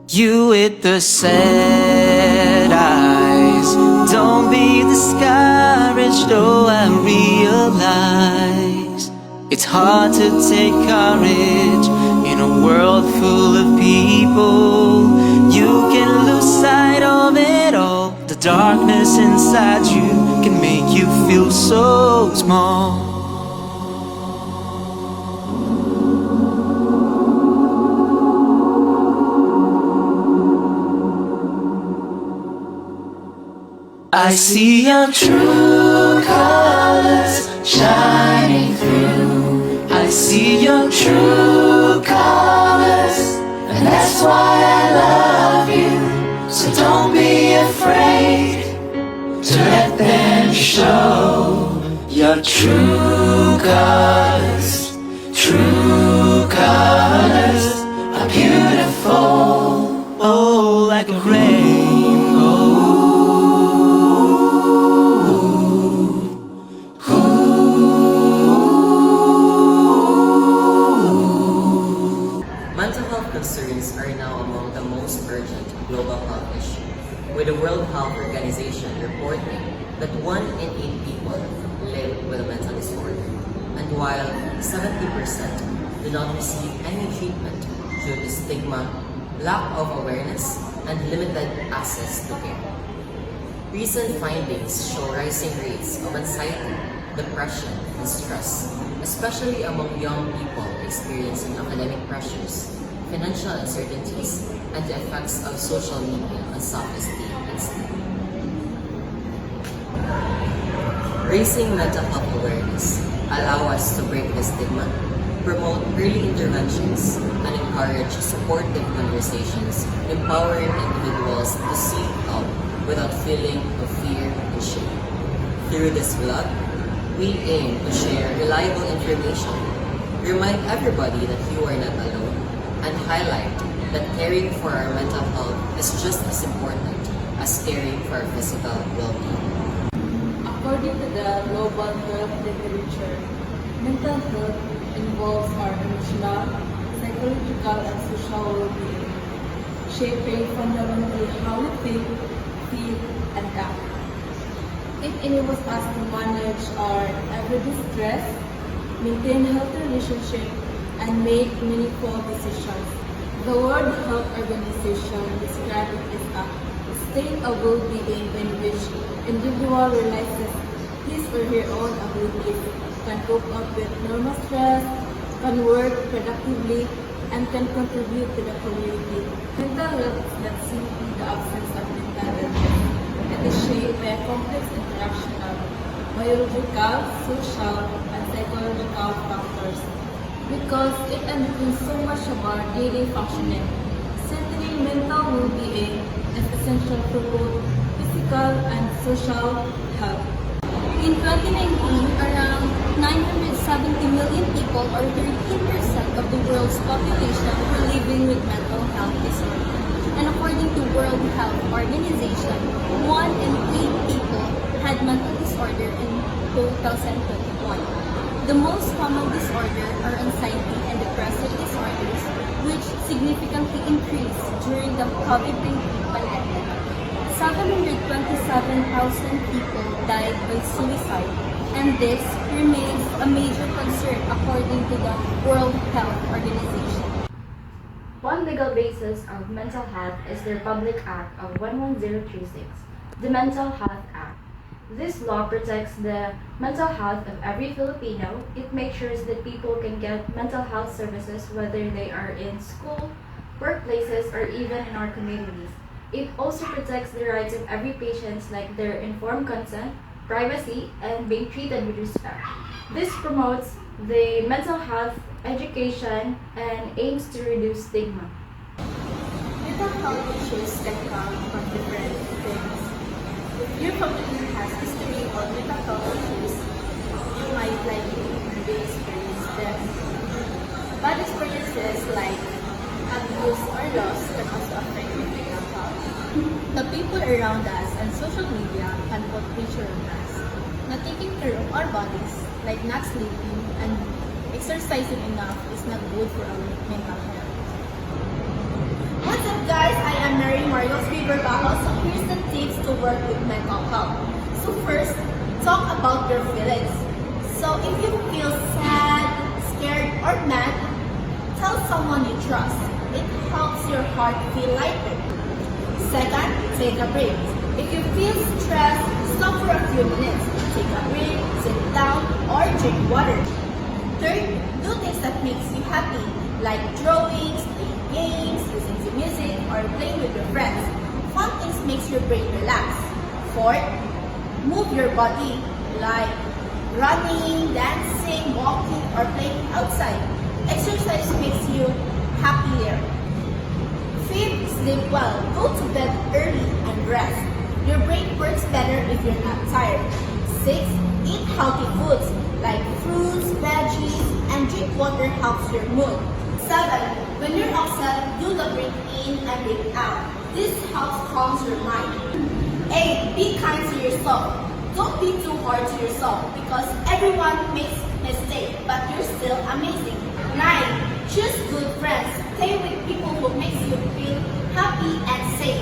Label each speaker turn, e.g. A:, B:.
A: You with the sad eyes, don't be discouraged, though I realize it's hard to take courage in a world full of people. You can lose sight of it all. The darkness inside you can make you feel so small. I see your true colors shining through. I see your true colors, and that's why I love you. So don't be afraid to let them show your true colors. True colors are beautiful, oh, like a rainbow.
B: Mental health concerns are now among the most urgent global health issues, with the World Health Organization reporting that 1 in 8 people live with a mental disorder, and while 70% do not receive any treatment due to stigma, lack of awareness, and limited access to care. Recent findings show rising rates of anxiety, depression, and stress, especially among young people experiencing academic pressures, financial uncertainties, and the effects of social media on self-esteem and sleep. Raising mental health awareness allow us to break the stigma, promote early interventions, and encourage supportive conversations, empowering individuals to seek help without feeling of fear and shame. Through this vlog, we aim to share reliable information, remind everybody that you are not alone, and highlight that caring for our mental health is just as important as caring for our physical well-being.
C: According to the global health literature, mental health involves our emotional, psychological, and social well-being, shaping fundamentally how we think, feel, and act. It enables us to manage our everyday stress, maintain healthy relationships, and make meaningful decisions. The World Health Organization describes it as a state of well-being in which individual realizes his or her own abilities, can cope up with normal stress, can work productively, and can contribute to the community. Mental health is not simply the absence of mental illness. It is shaped by a complex interaction of biological, social, and psychological factors because it underpins so much of our daily functioning. Centering mental well-being is essential for both physical and social health.
D: In 2019, around 970 million people, or 13% of the world's population, were living with mental health disorders. And according to World Health Organization, 1 in 8 people had mental disorder in 2021. The most common disorders are anxiety and depressive disorders, which significantly increased during the COVID-19 pandemic. 727,000 people died by suicide, and this remains a major concern according to the World Health Organization.
E: One legal basis of mental health is the Republic Act of 11036, the Mental Health Act. This law protects the mental health of every Filipino. It makes sure that people can get mental health services whether they are in school, workplaces, or even in our communities. It also protects the rights of every patient, like their informed consent, privacy, and being treated with respect. This promotes the mental health education and aims to reduce stigma.
D: Mental health issues can come from different things. If your family has history of mental health issues, you might likely experience them. Bad experiences like abuse or loss can also affect your mental health. The people around us and
F: social media can put pressure on us. Not taking care of our bodies, like not sleeping and exercising enough, is not good for our mental health.
G: What's up guys, I am Mary Marios Riverbajo. So here's the tips to work with mental health. So first, talk about your feelings. So if you feel sad, scared, or mad, tell someone you trust. It helps your heart feel lighter. Second, take a break. If you feel stressed, stop for a few minutes. Take a break, sit down, or drink water. Third, do things that makes you happy, like drawings, playing games, listening to music, or playing with your friends. Fun things makes your brain relax. Fourth, move your body, like running, dancing, walking, or playing outside. Exercise makes you happier. Fifth, sleep well. Go to bed early and rest. Your brain works better if you're not tired. Sixth, eat healthy foods like fruits, veggies, and drink water helps your mood. 7. When you're upset, do the breathe in and breathe out. This helps calm your mind. 8. Be kind to yourself. Don't be too hard to yourself because everyone makes mistakes, but you're still amazing. 9. Choose good friends. Stay with people who makes you feel happy and safe.